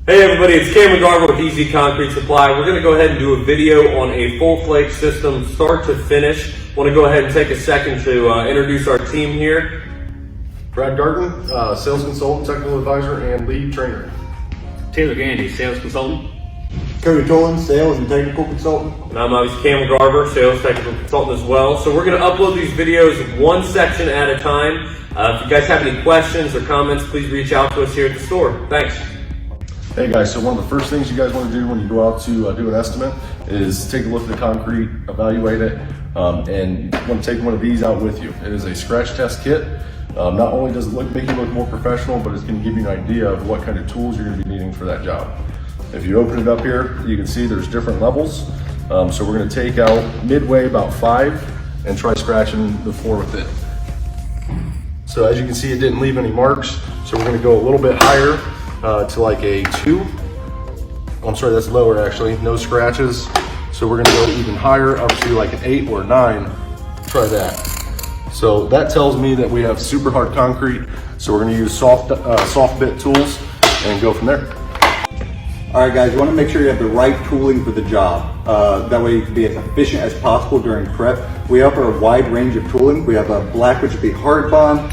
Hey everybody, it's Cameron Garber with Easy Concrete Supply. We're going to go ahead and do a video on a full flake system start to finish. I want to go ahead and take a second to introduce our team here. Brad Garten, sales consultant, technical advisor, and lead trainer. Taylor Gandy, sales consultant. Cody Tolan, sales and technical consultant. And I'm obviously Cameron Garber, sales technical consultant as well. So we're going to upload these videos one section at a time. If you guys have any questions or comments, please reach out to us here at the store. Thanks. Hey guys, so one of the first things you guys want to do when you go out to do an estimate is take a look at the concrete, evaluate it, and you want to take one of these out with you. It is a scratch test kit. Not only does it make you look more professional, but it's going to give you an idea of what kind of tools you're going to be needing for that job. If you open it up here, you can see there's different levels. So we're going to take out midway about 5 and try scratching the floor with it. So as you can see, it didn't leave any marks. So we're going to go a little bit higher to like a 2. I'm sorry, that's lower actually, no scratches. So we're going to go even higher up to like an 8 or 9. Try that. So that tells me that we have super hard concrete. So we're going to use soft bit tools and go from there. All right, guys, you want to make sure you have the right tooling for the job. That way you can be as efficient as possible during prep. We offer a wide range of tooling. We have a black, which would be hard bond,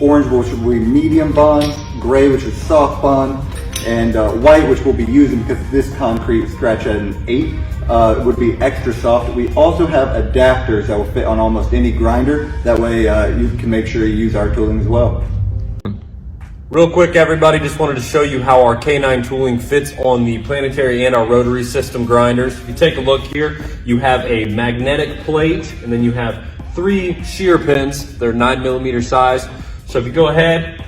orange, which would be medium bond, gray, which is soft bond, and white, which we'll be using because this concrete scratch at an 8 would be extra soft. We also have adapters that will fit on almost any grinder. That way you can make sure you use our tooling as well. Real quick, everybody, just wanted to show you how our K9 tooling fits on the planetary and our rotary system grinders. If you take a look here, you have a magnetic plate, and then you have 3 shear pins. They're 9mm size. So if you go ahead,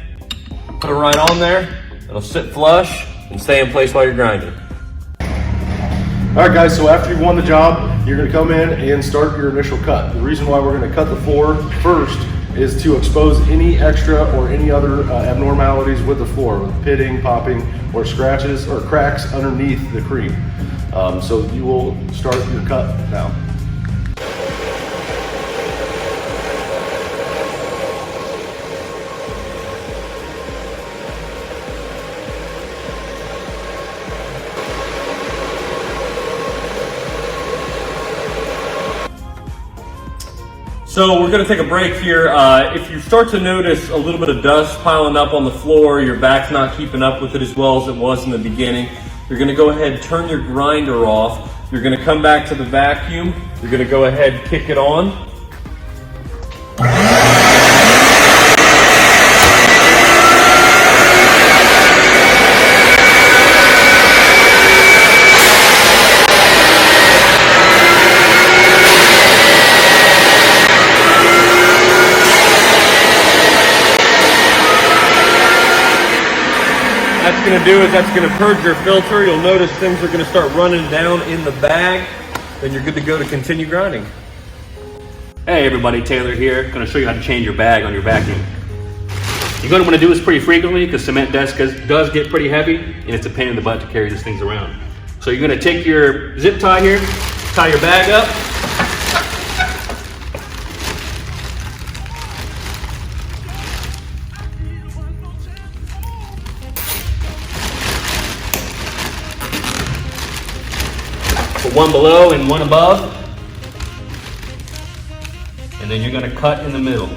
put it right on there, it'll sit flush and stay in place while you're grinding. All right guys, so after you've won the job, you're gonna come in and start your initial cut. The reason why we're gonna cut the floor first is to expose any extra or any other abnormalities with the floor, with pitting, popping, or scratches or cracks underneath the cream. So you will start your cut now. So we're going to take a break here. If you start to notice a little bit of dust piling up on the floor, your back's not keeping up with it as well as it was in the beginning, you're going to go ahead and turn your grinder off. You're going to come back to the vacuum. You're going to go ahead and kick it on. That's going to do is that's going to purge your filter. You'll notice things are going to start running down in the bag. Then you're good to go to continue grinding. Hey everybody, Taylor here. Going to show you how to change your bag on your vacuum. You're going to want to do this pretty frequently because cement does get pretty heavy and it's a pain in the butt to carry these things around. So you're going to take your zip tie here, tie your bag up. Put one below and one above, and then you're going to cut in the middle.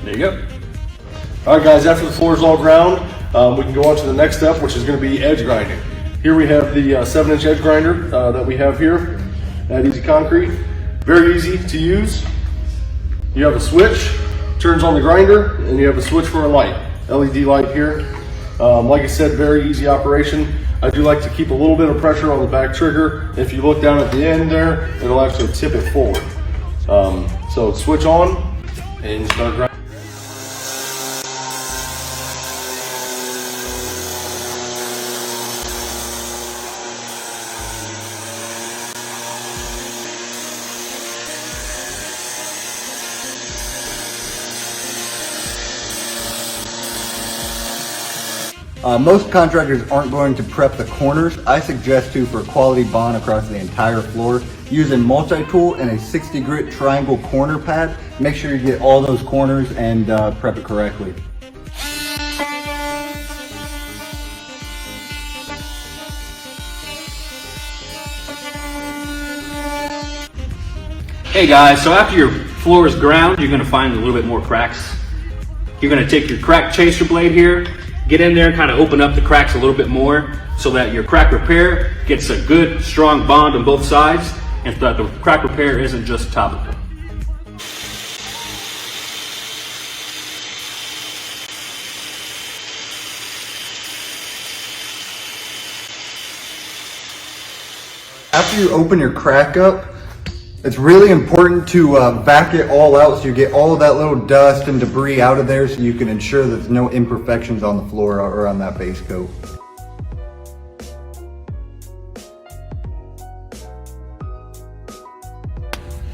There you go. All right guys, after the floor is all ground, we can go on to the next step, which is going to be edge grinding. Here we have the 7-inch edge grinder that we have here at Easy Concrete. Very easy to use. You have a switch, turns on the grinder, and you have a switch for a light, LED light here. Like I said, very easy operation. I do like to keep a little bit of pressure on the back trigger. If you look down at the end there, it'll actually tip it forward. So switch on and start grinding. Most contractors aren't going to prep the corners. I suggest to, for a quality bond across the entire floor, use a multi-tool and a 60 grit triangle corner pad. Make sure you get all those corners and prep it correctly. Hey guys, so after your floor is ground, you're gonna find a little bit more cracks. You're gonna take your crack chaser blade here, get in there and kind of open up the cracks a little bit more so that your crack repair gets a good, strong bond on both sides and so that the crack repair isn't just topical. After you open your crack up, it's really important to vac it all out so you get all of that little dust and debris out of there so you can ensure that there's no imperfections on the floor or on that base coat.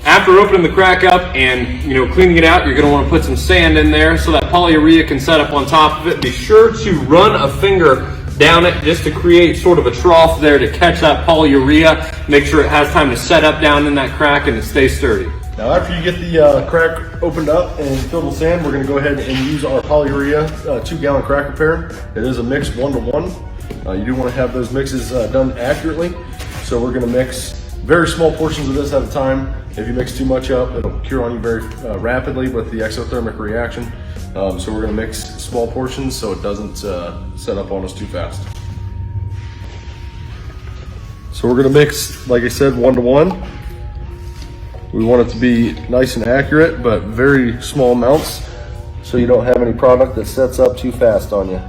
After opening the crack up and cleaning it out, you're going to want to put some sand in there so that polyurea can set up on top of it. Be sure to run a finger down it just to create sort of a trough there to catch that polyurea. Make sure it has time to set up down in that crack and to stay sturdy. Now after you get the crack opened up and filled with sand, we're going to go ahead and use our polyurea 2-gallon crack repair. It is a mix 1-to-1. You do want to have those mixes done accurately. So we're going to mix very small portions of this at a time. If you mix too much up, it'll cure on you very rapidly with the exothermic reaction. So we're going to mix small portions so it doesn't set up on us too fast. So we're going to mix, like I said, 1-to-1. We want it to be nice and accurate, but very small amounts so you don't have any product that sets up too fast on you.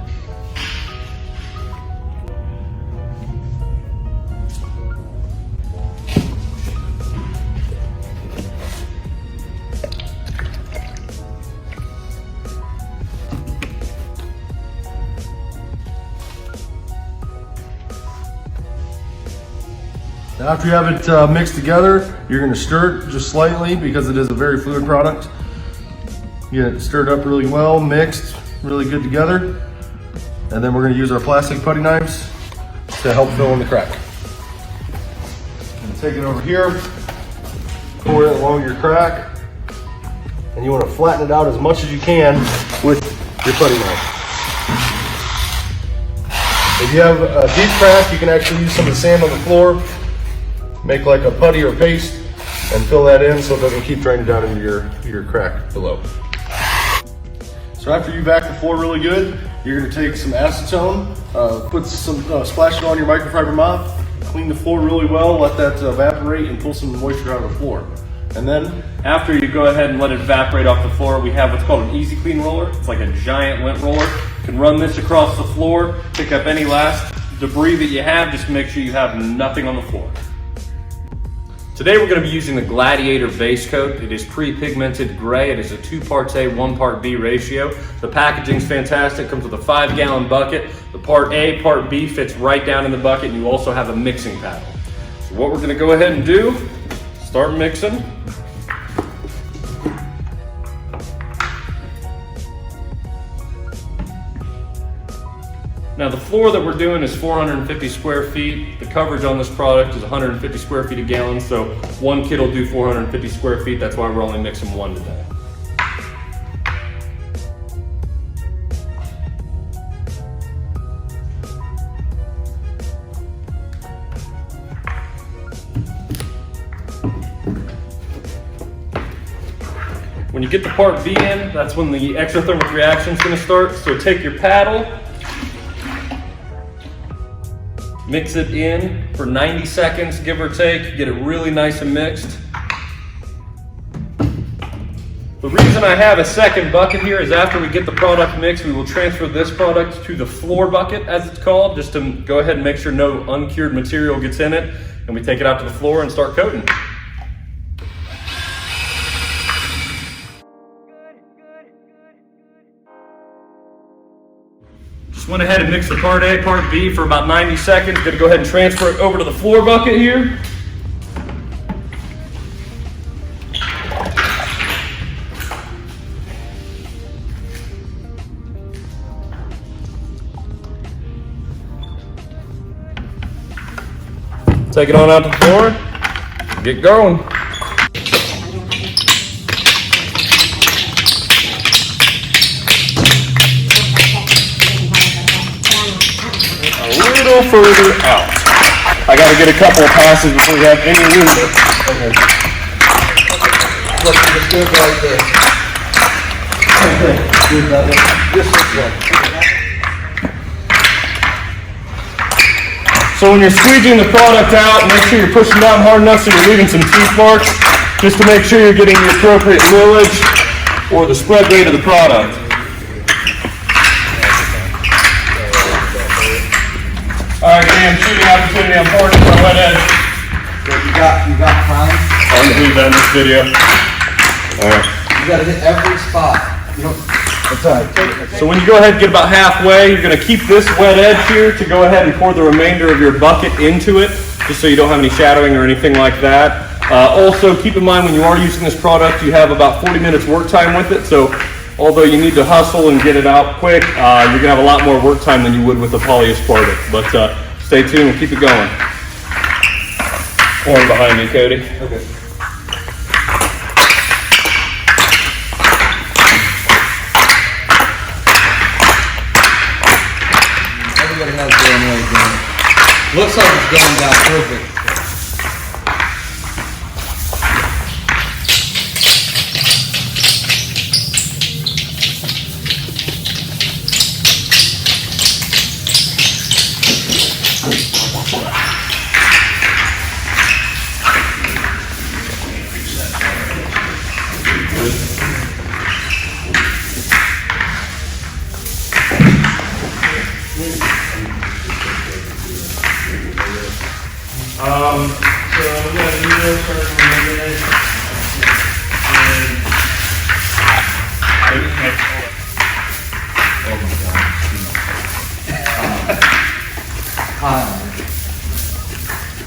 Now after you have it mixed together, you're going to stir it just slightly because it is a very fluid product. Get it stirred up really well, mixed, really good together. And then we're going to use our plastic putty knives to help fill in the crack. And take it over here, pour it along your crack, and you want to flatten it out as much as you can with your putty knife. If you have a deep crack, you can actually use some of the sand on the floor. Make like a putty or paste and fill that in so it doesn't keep draining down into your crack below. So after you vac the floor really good, you're going to take some acetone, put some, splash it on your microfiber mop, clean the floor really well, let that evaporate and pull some moisture out of the floor. And then After you go ahead and let it evaporate off the floor, we have what's called an easy clean roller. It's like a giant lint roller. You can run this across the floor, pick up any last debris that you have, just make sure you have nothing on the floor. Today we're going to be using the Gladiator base coat. It is pre-pigmented gray. It is a 2 parts A, 1 part B ratio. The packaging's fantastic. Comes with a 5-gallon bucket. The part A, part B fits right down in the bucket, and you also have a mixing paddle. So what we're going to go ahead and do, start mixing. Now the floor that we're doing is 450 square feet. The coverage on this product is 150 square feet a gallon, so 1 kit will do 450 square feet. That's why we're only mixing 1 today. When you get the part B in, that's when the exothermic reaction is going to start. So take your paddle, mix it in for 90 seconds, give or take, get it really nice and mixed. The reason I have a second bucket here is after we get the product mixed, we will transfer this product to the floor bucket, as it's called, just to go ahead and make sure no uncured material gets in it, and we take it out to the floor and start coating. Went ahead and mixed the part A, part B for about 90 seconds. Gonna go ahead and transfer it over to the floor bucket here. Take it on out to the floor, get going. A little further out. I gotta get a couple of passes before we have any room. Okay. Look, just do it like this. Just this way. So when you're squeeging the product out, make sure you're pushing down hard enough so you're leaving some teeth marks, just to make sure you're getting the appropriate millage or the spread rate of the product. Alright, Dan, shooting opportunity on board for a wet edge. You got time. I'm gonna leave that in this video. Alright. You gotta hit every spot. You don't. That's all right. So when you go ahead and get about halfway, you're going to keep this wet edge here to go ahead and pour the remainder of your bucket into it, just so you don't have any shadowing or anything like that. Also, keep in mind when you are using this product, you have about 40 minutes work time with it. So although you need to hustle and get it out quick, you're going to have a lot more work time than you would with the polyaspartic. But stay tuned, we'll keep it going. Pouring behind me, Cody. Okay. Everybody has their own way of doing it. Looks like it's going down perfect. So we got a new start from this.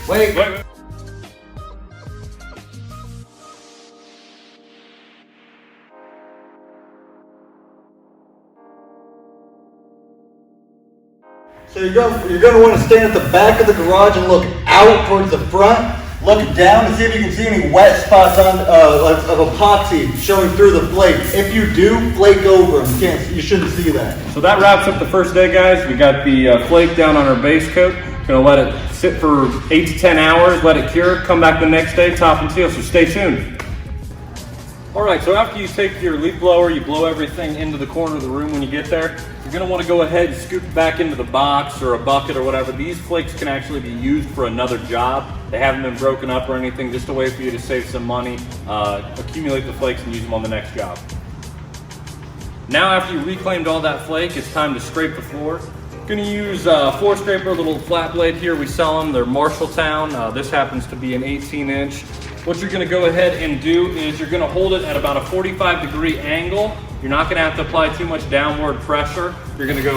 Wait. So you're going to want to stand at the back of the garage and look out towards the front. Look down and see if you can see any wet spots on of epoxy showing through the flake. If you do, flake over them. You shouldn't see that. So that wraps up the first day, guys. We got the flake down on our base coat. Gonna let it sit for 8 to 10 hours, let it cure, come back the next day, top and seal, so stay tuned. All right, so after you take your leaf blower, you blow everything into the corner of the room when you get there. You're gonna wanna go ahead and scoop it back into the box or a bucket or whatever. These flakes can actually be used for another job. They haven't been broken up or anything, just a way for you to save some money, accumulate the flakes and use them on the next job. Now after you reclaimed all that flake, it's time to scrape the floor. Gonna use a floor scraper, a little flat blade here. We sell them, they're Marshalltown. This happens to be an 18-inch. What you're gonna go ahead and do is you're gonna hold it at about a 45-degree angle. You're not gonna have to apply too much downward pressure. You're gonna go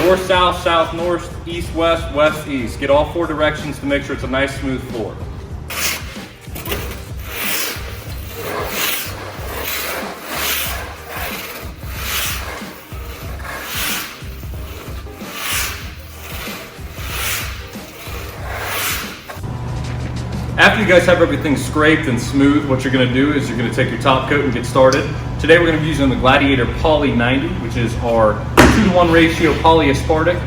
north, south, south, north, east, west, west, east. Get all 4 directions to make sure it's a nice smooth floor. After you guys have everything scraped and smooth, what you're gonna do is you're gonna take your top coat and get started. Today we're gonna be using the Gladiator Poly 90, which is our 2-to-1 ratio polyaspartic.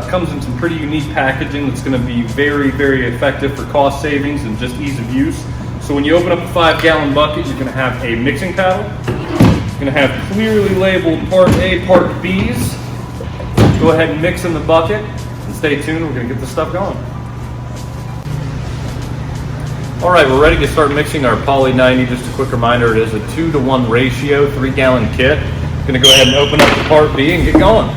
Comes in some pretty unique packaging that's gonna be very, very effective for cost savings and just ease of use. So when you open up a 5-gallon bucket, you're gonna have a mixing paddle. You're gonna have clearly labeled part A, part B's. Go ahead and mix in the bucket and stay tuned, we're gonna get this stuff going. All right, we're ready to start mixing our Poly 90. Just a quick reminder, it is a 2-to-1 ratio, 3-gallon kit. Gonna go ahead and open up the part B and get going.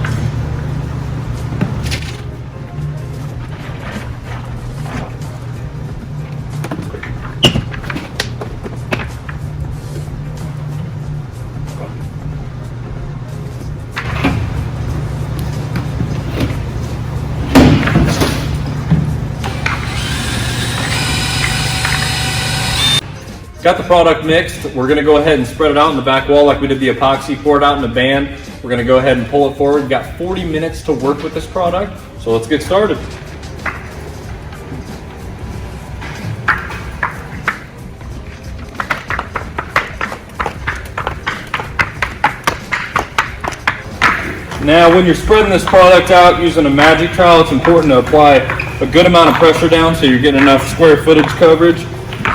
Got the product mixed. We're gonna go ahead and spread it out in the back wall like we did the epoxy, pour it out in the band. We're gonna go ahead and pull it forward. We've got 40 minutes to work with this product, so let's get started. Now, when you're spreading this product out using a magic trowel, it's important to apply a good amount of pressure down so you're getting enough square footage coverage.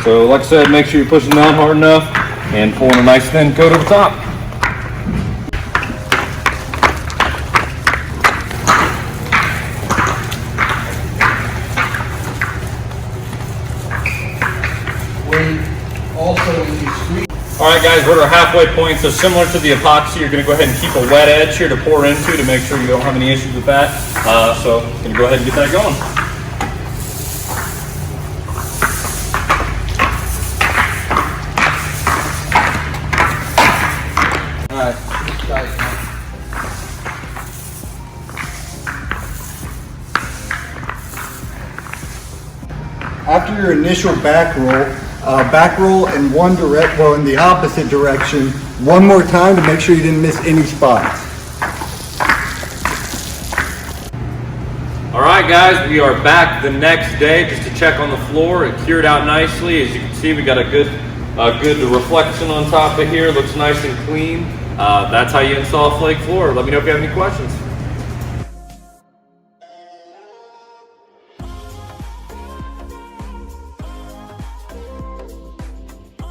So like I said, make sure you're pushing down hard enough and pulling a nice thin coat over top. Alright guys, we're at our halfway point, so similar to the epoxy, you're going to go ahead and keep a wet edge here to pour into to make sure you don't have any issues with that. So I'm going to go ahead and get that going. After your initial back roll in one direct, well, in the opposite direction, one more time to make sure you didn't miss any spots. All right, guys, we are back the next day just to check on the floor. It cured out nicely. As you can see, we got a good reflection on top of here. Looks nice and clean. That's how you install a flake floor. Let me know if you have any questions.